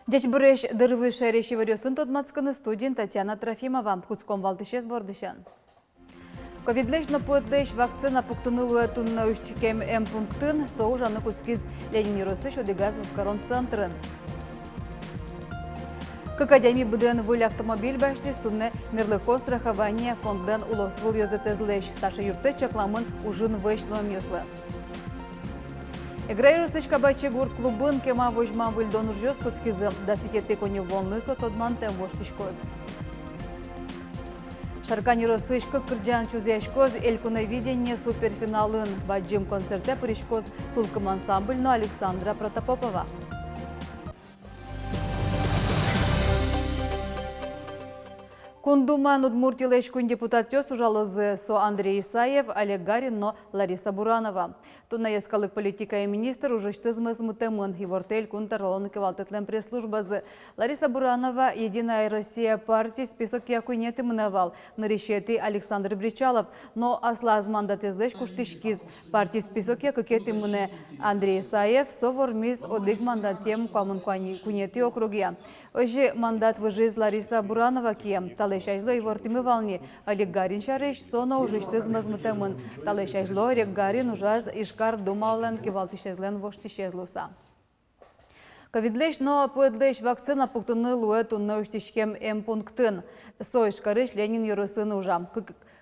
Дечбуреш дырвы шереши варёсын тодмацканы студент Татьяна Трофимова. Куцком валтышес бордышан. Ковидлешно поэтлеш вакцина пуктынылуя тунна ущикем пунктын соу жаны куцкиз Ленин Росыш одегаз воскорон центрын. К академии БДН выль автомобиль баштис тунне мерлыко страхование фонден улосвыл йозетезлеш. Таша юрты чакламын ужин вышлым ёслы. Играй Росыш кабаче гурт клубын кема вожма выльдон ужёс куцкизы. Дасикетте коне волны сотодман тем воштишкоз. Шаркани Росыш кырджан чузяшкоз элькуна видение суперфиналын. Баджим концерте пришкоз сулкам ансамбльно Александра Протопопова. Кундуман Удмуртилешкун депутат тёс ужалызы со Андрей Исаев, Олег Гарин, но Лариса Буранова. Тунна ескалык политика и министр уже штызмыз мытымын и вортель кунтаролон кевалтетлен пресс-службазы. Лариса Буранова, Единая Россия партии, список якуйнеты мынавал. Нарешеты Александр Бричалов, но аслаз мандатезлеш куштишкиз. Партии список якукеты мыне Андрей Исаев, совормиз одык мандатем камын кунеты округе. Ожи мандат выжиз Лариса Буранова кем. Талешайжло и вортимы волни. Олег Гарин шареш сона уже штызмыз мытымын. Талешайжло Олег Гарин ужаз ишкар думален кевалтишезлен воштишезлуса. Ковидлеш, но поедлеш вакцина пуктыны луэту науштишкем пунктын. Сойшкарыш Ленин Юрусын ужам.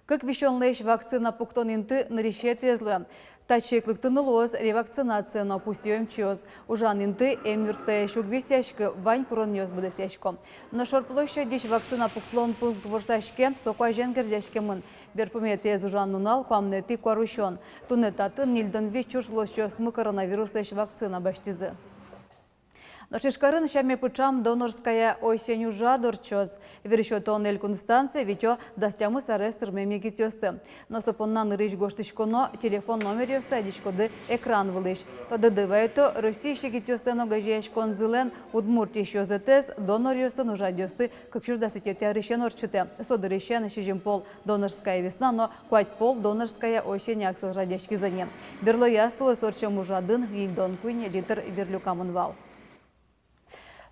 Как вещенлеш вакцина пуктонинты нарешетезлы. Тачеклыктыны лоз ревакцинация на пусьем чёз. Ужанинты эмюрте шугвисяшкы вань куронёз будесяшко. Но шорплощадь вакцина пуклон пункт ворсашке сокой женгердяшкемын. Берпуметез ужаннунал камнети куарущон. Тунетатын нильдон вечурслос чёз мы коронавирусэш вакцина баштизы. Но шишкарын шаме пучам донорская осень уже дорчоз. Верещетон элькун станция витё дастямы сарестр мемегитёсты. Но сопоннан рыч гоштышконо телефон номер ёсты дишкоды экран вылыш. Тодыдывайто Россия шегитёсты ногажеш конзылен Удмуртия щёзетес донор ёстын уже дёсты как чуждаситетя рыщен орчыте. Содырыщен шижим пол донорская весна, но куать пол донорская осень аксыл радяшки за ним. Берло ястулы сорчем ужадын гильдон куйне литр верлюкамынвал.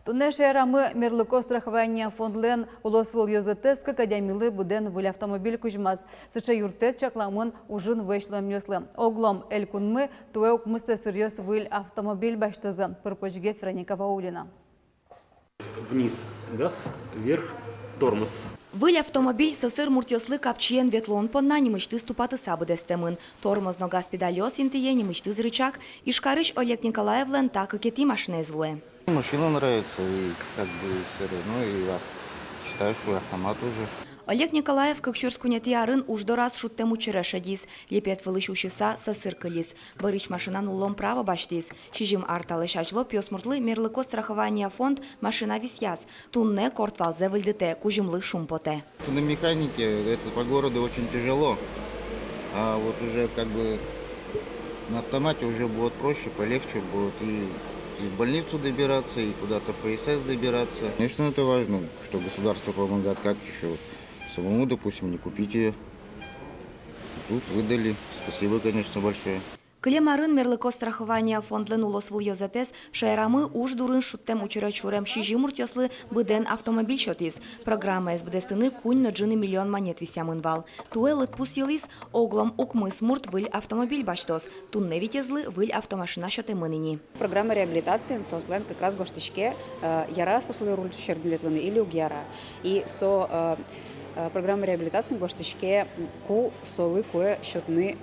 Туннеше рамы мерлыко страхование фондлен улосвыл йозетес к академилы буден выль автомобиль кужмаз. Сыча юртет чакламын ужин вышлым ёслы. Оглом элькунмы туэук мысы сырьёс выль автомобиль баштызы. Пырпочгес Франикова Улина. Вниз газ, вверх тормоз. Выль автомобиль сысыр муртёслы капчиен ветлон понна немычты ступаты сабы дестемын. Тормозно газ педалёс интие немычты рычаг. Ишкарыш Олег Николаевлен так и кети машины злуе. Машина нравится и как бы все равно, и считаю, что автомат уже. Олег Николаев как чурскунети арын уждо раз шуттем учерешадис. Лепет вылыш ушиса сосыркалис. Барыч машина нулом право баштис. Шижим арталыш ажло пёсмуртлы мерлыко страхование фонд машина висяс. Тунне кортвалзе выльдете кужимлы шумпоте. На механике это по городу очень тяжело, а вот уже как бы на автомате уже будет проще, полегче будет и в больницу добираться, и куда-то по СС добираться. Конечно, это важно, что государство помогает, как еще самому, допустим, не купить ее. Тут выдали. Спасибо, конечно, большое. Клемарын мерлыко страхование фондлен улосвыл йозетес, шайрамы уж дурын шуттем учерачурем шижимурт ёслы быден автомобиль шотис. Программа СБДстыны кунь на джины миллион монет висямынвал. Туэлыт пусилис оглом укмыс мурт выль автомобиль баштос. Тунне витезлы выль автомашина шотемыныни. Программа реабилитации сослен как раз гоштышке яра сослы руль шердилетланы или угяра. И со программа реабилитации гоштышке ку солы кое счетны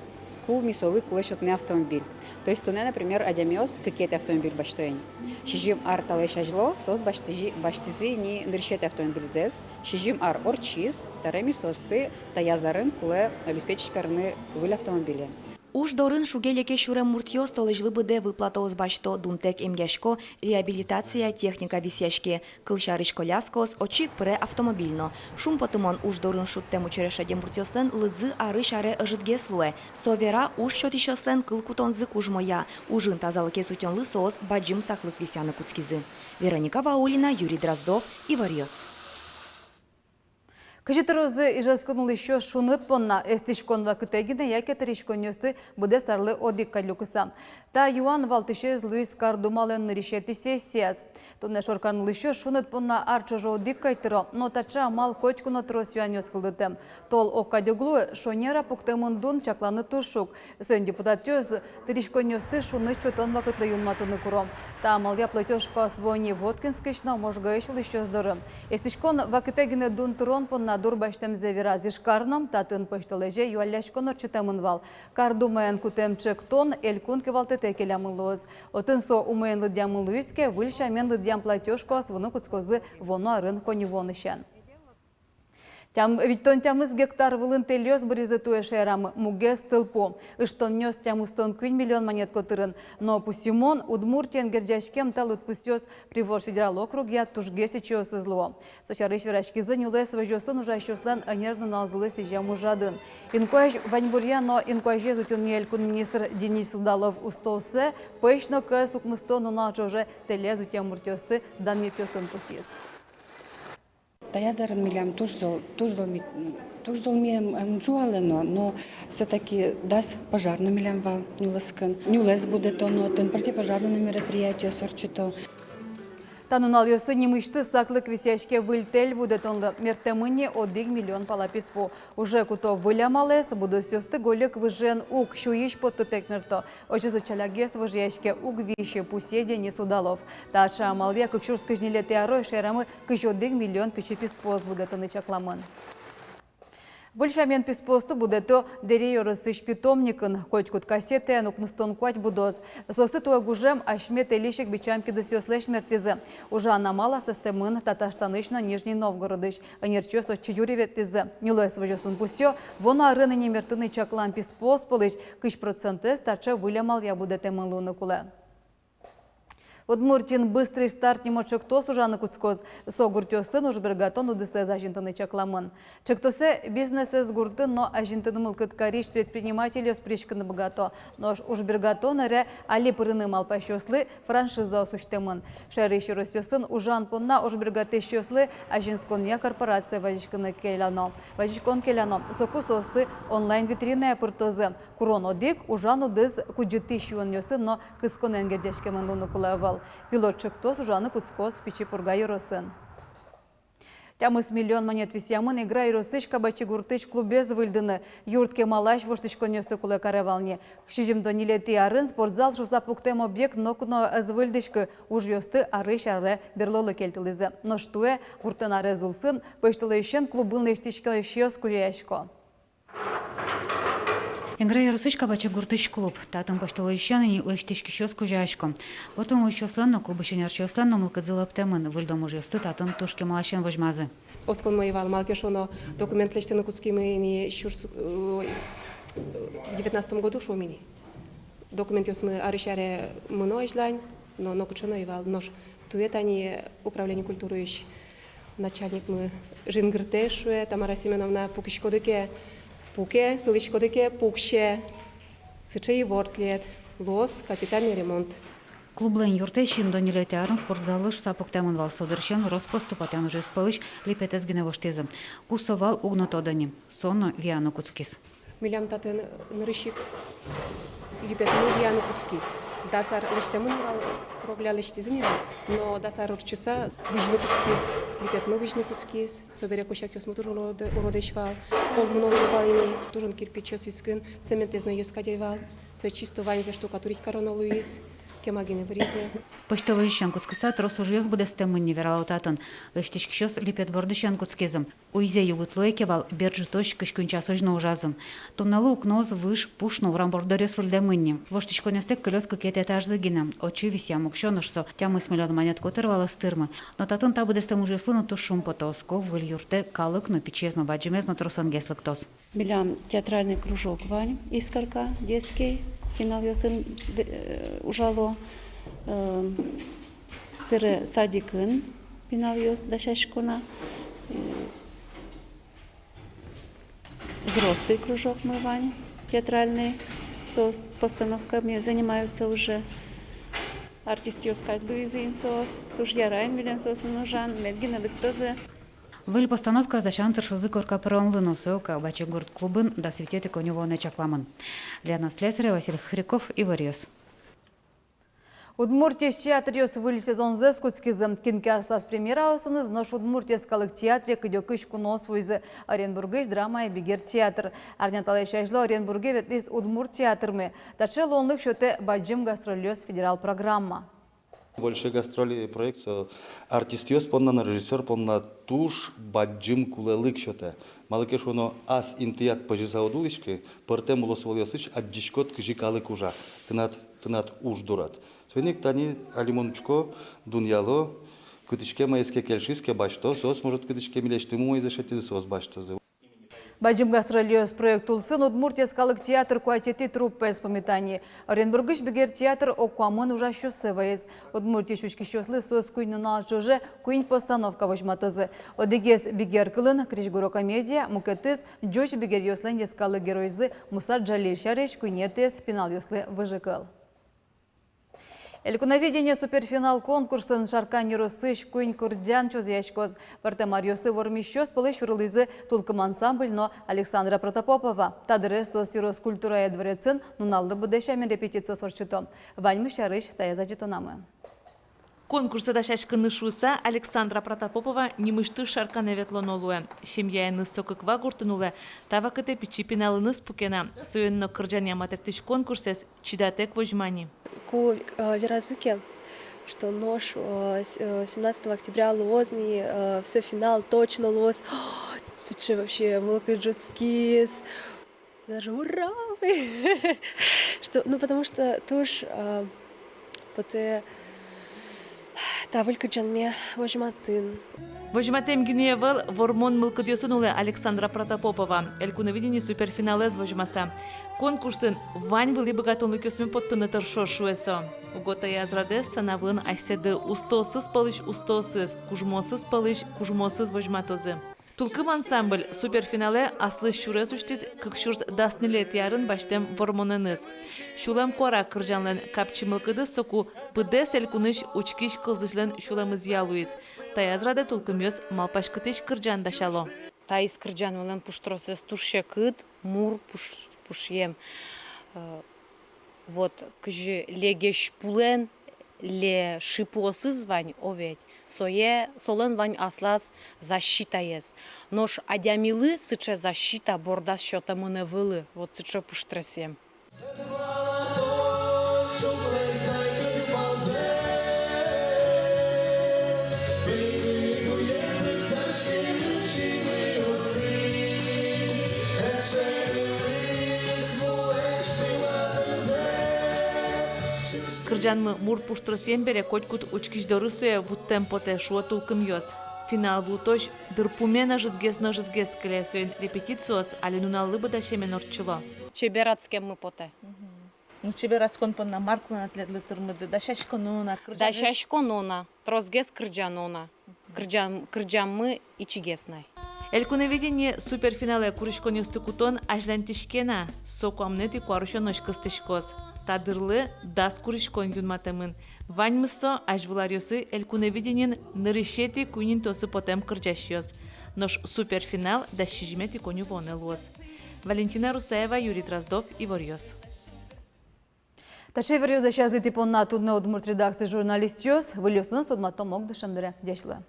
ку мисолы кое счетный автомобиль. То есть туне, например, адямиос какие-то автомобиль баштоень. Шижим ар талеш ажло сос баштизи не нырщет автомобиль зес. Шижим ар орчиз тареми состы таязарын куле обеспечить карны выль автомобиля. Уж дорын шугелеке шурем муртьё столыжлы быде выплата озбачто, дунтек эмгяшко, реабилитация техника висяшке, кылшарыш коляскос, очик пре автомобильно. Шум потымон уж дорын шуттем учерешаде муртьёслен лыдзы ары шаре ыжытге слуэ. Совера уж чотишослен кылкутонзы кужмоя, ужын тазалыке сутёнлы соос баджим саклык висяны куцкизы. Вероника Ваулина, Юрий Дроздов, Иварьёс. Кажіторози і жазкунули, що шунит понна естишконва китегіне, яке терішконьости буде сарли одік кадлюкуса. Та Юан Валтишез Луїс Кардумален рішеті сесіяз. Тонне шорканули, що шунит понна арчожо одік кайтеро, но тача мал котькуно тросюаньос кылдытем. Тол окадюглу шонера пуктемундун чакланы тушук. Сөн депутатёз терішконьости шунит чотон вакытлы юнматыны куром. Та мал яплатёшко свони Воткинскишна можгаешули що здорым. Естишкон вакытегіне дун турон понна дурбаштем зевіра зі шкарном, татын пыштылеже юалляшконор чытемын Кардумаен кутемчек тон элькун кевалтете келямылоз. Отын со умаен лыдямын луиске, выльшамен лыдям платёшко свыны куцкозы воно арын конивонышен. Виттон тямыз гектар вылын телёс бұрезі туэше рамы мугес тылпо. Иштон нёс тямыстон 1 миллион монет котырын. Но пусимон Удмуртиен герджашкем тал отпустёс Приволжский федерал округ я тужге сейчас изло. Сочарыш верашкизы нюлес вожёсын ужащослен анерно налзылы сижам ужадын. Инкуаж ваньбурья, но инкуаже зутюн елькун министр Денис Удалов устосе, пэшно кэс укмыстон уналчоже теле зутям муртёсты данетёсын пусис. Таязаран милям тужзол мием джуалено, но все-таки дас пожарно милям ва нюлескан. Нюлес будет оно, тен противопожарное мероприятие сорчито. Танунал йосы немышты саклык висяшке выльтель будет он мертемыне 1 миллион палаписпу. Уже куто вылямалес, буду сёсты голек выжен ук, шуиш потты текмерто. Очезу чалягес выжяшке ук вище пуседе не судалов. Тача амалия кыкшурскай жнилете арой шерамы кыш 1 миллион пичеписпоз будет он и чакламын. Выльшамен писпосту буде то дерейорысы шпитомникын, котькут кассеты, нукмыстон куать будоз. Состы туа гужем, ашмет элишек бичамки да сёслэш мертизы. Уже анамала системын Татарстанышна Нижний Новгородыш. Анерчёс от чаюревет тизы. Нюлэс вожёсын пусё, воно арыны немертыны чаклам писпоз полыш, кыш процентес тача вылямал я буде темын луны куле. Удмуртин быстрый старт немочек тос ужаны куцкоз. Согуртёсын уж бергатон удысе ажинтыны чакламын. Чектосе бизнесе сгурты, но ажинтыны мылкыт кариш предпринимателю спричканы богато. Но уж бергатон эре али пырыны малпащослы франшиза осущтемын. Шары щуросёсын ужан понна уж бергаты щослы ажинсконья корпорация вазичканы келяно. Вазичкон келяно. Соку состы онлайн витринная пыртозы. Курон одик ужан удыз куджеты щуан но кыскон энгердешкемын луны кулавал. Пилотчик тос ужаны куцкоз пичи пурга юросын. Тямыс миллион монет висямын игра юросыш кабачи гуртыш клубез выльдыны. Юртке малаш воштышко нёсты куле каревални. Кшижим до нилети арын спортзал шуса пуктем объект нокно з выльдышкы уж ёсты ары шаре берлолы келтилизе. Но штуе гуртына резулсын пыштылы клубын лештишко ещёс кужаяшко. Играя русычка бача гуртыш клуб. Татым пошталы ищаны лыштышки щёс кужашко. Вортон лыщослан, но клубы щенерчослан, но мылкадзылап темын. Выльдом уже ёсты татым тушки малашен вожмазы. Оскон моевал малкешоно документ лештины куцкими не щурс в 19 году шумини. Документ ёсмы арышаре мыно ишлань, но нокучено ивал. Нож тует они управление культуры ищ. Начальник мы Жингртешуе, Тамара Семеновна Пукишкодыке. Пуке, сылышкодыке, пукше, сычей вортлет, лос, капитальный ремонт. Клублен юртешим до нилете арын спортзалы шусапок темын вал содыршен Роспосту патян уже спалыш липетез геневоштезы. Кусовал угнотодани, соно виану куцкис. Милям татын нырышик, липетну виану куцкис. Дасар лештемын вал кровля лештезыни, но дасар урчиса выжны куцкис, липетну выжны куцкис, собере кушак ёсму турун уродешвал, полмуно валини, турун кирпичёс вискын, цементезно ёскадевал, все чисто вань за штукатурить коронолуис, кемагине вризе. Почтовыйщан куцкыса трос ужьёс буде стеммынни вералаутатын. Лыштишкщёс липет бордыщан куцкезым. Уйзе югутлойкевал берджиточ кышкунчас ожно ужазым. Тунналы укноз выш пушно урам бордорёс выльдемынни. Воштичконестек кылёс кыкет этаж зыгина. Очи висям укшёнышсо. Тямыс миллион монет котырвала стырмы. Но татын та буде стем ужьёслыны тушум потоско выль юрте калыкно печезно баджимезно тросангеслыктос. Билям театральный кружок Вань, Искорка, детский, финал я сын ужало. Цере садикын, финал я дашашкона. Взрослый кружок мы Вань, театральный, с постановками занимаются уже. Артистиос Кать Луизин сос, туж Ярайн Милен сос нужан, Медгина Дыктозе. Выль постановка зачантыр шузы корка пронлыну сока бачи город клубын да свететы конево чакламын. Лена Слесарева, Василий Хряков и Варьёс. Удмуртия театрёс выль сезон зэскутскизм. Кинки аслас премьера осыныз нош Удмуртияскалык театре кыдёкыш кунос вуйзы Оренбургыш драма и бигер театр. Арняталай шайшло Оренбурге ветлис Удмурт театрмы. Таче лонлык шоте баджим гастролёс федерал программа. Больше гастроли проект артистиос понна режиссер понна туш баджим кулелык шоте. Малыке шоно ас интият пожизаудулышки портем улосволёсыч аджишкот кыжикалык ужа. Тынат уж дурат. Свеник тани алимончко дуньяло кытышке майске кельшиске башто сос может кытышке милештиму изашети сос башто. Баджим гастролёс проект улсын Удмуртияскалык театр куатети труппа испомитани. Оренбургыш бигер театр окуамын ужащусы вайыз. Удмуртия шучкищослы сос куйнына жоже куйн постановка вожматызы. Одегес бигер кылын кришгуро комедия мукетыз джоч бигер ёслен яскалы геройзы Муса Джалил шареш куйнетес пенал ёслы выжыкал. Элькуноведение суперфинал конкурсын шаркани росыш куйн курдян чозяшкоз. Вартамарьосы вормищёс пылыш урылызы тулкым ансамбль, но Александра Протопопова. Тадыры сосирос культура эдварецин нуналды будешамен репетиция сорчутом. Ваньмы шарыш таяza житонамы. Конкурсы дашашкыны шуса Александра Протопопова немышты шарканы ветлонолуэ. Семьяйны сокыква гуртынулэ. Тавакыте пичи пеналыны спукена. Союнно кырджан яматертыш конкурсес чидатек вожмани. Ку веразыке, что нож 17 октября лозни, все финал точно лоз. Сычи вообще мылкаджутскис. Даже ура! Что, ну потому что туж поте тавылькаджанме вожматын. Вожматем гиневал вормон мылкадьосынулэ Александра Протопопова. Элькуновидение суперфиналез вожмаса. Конкурсын вань были богатонлы көсмен поттыны тыршо шуэсо. Угота язраде сценавын айседы устосыз палыш устосыз, кужмосыз вожматозы. Тулкым ансамбль суперфинале аслы шурес уштиз кыкшурс даснилет ярын баштем вормоныныз. Шулам кора кыржанлен капчымылкыды соку пыдес элькуныш учкиш кылзышлен шуламыз ялуиз. Таязраде тулкымёс малпашкытыш кыржан дашало. Таис кырджан олен пуштросыз турше кыт, мур пушьем. Вот кыжы легеш пулен, ле шипосыз вань овет. Сое солен вань аслас защита ес. Нож адямилы сыче защита бордас счета мыны вылы. Вот сыче пуштросем. Кырджанмы мур пуштросем бере котькут учкиждорысуе вут темпоте шуа тулкым ёс. Финал вутош дырпумена жытгес кілесуен репетициос алинуналлы быдашемен орчыло. Чебератскем мы поте. Ну чебератскон понна марклан атлетлы тырмыды, дашашконуна, кырджан. Дашашконуна, трозгес кырджануна. Кырджанмы ичигеснай. Элькуноведение суперфинале куришкон ёстыкутон ажлантишкена, сокуамнети куарушон ошкыстышкоз. Тадырлы дас куришкон юнматымын. Ваньмысо ажвыларёсы элькуноведенин нырышети кунин тосы потем кырджащёз. Нож суперфинал дащижмети коню вонелоз. Валентина Русаева, Юрий Дроздов и Варьёс. Ташей Варьёс дащазы типон на тудне Удмурт редакции журналист ёс, вылёсын судматом мог дышамдыре. Дяшлы.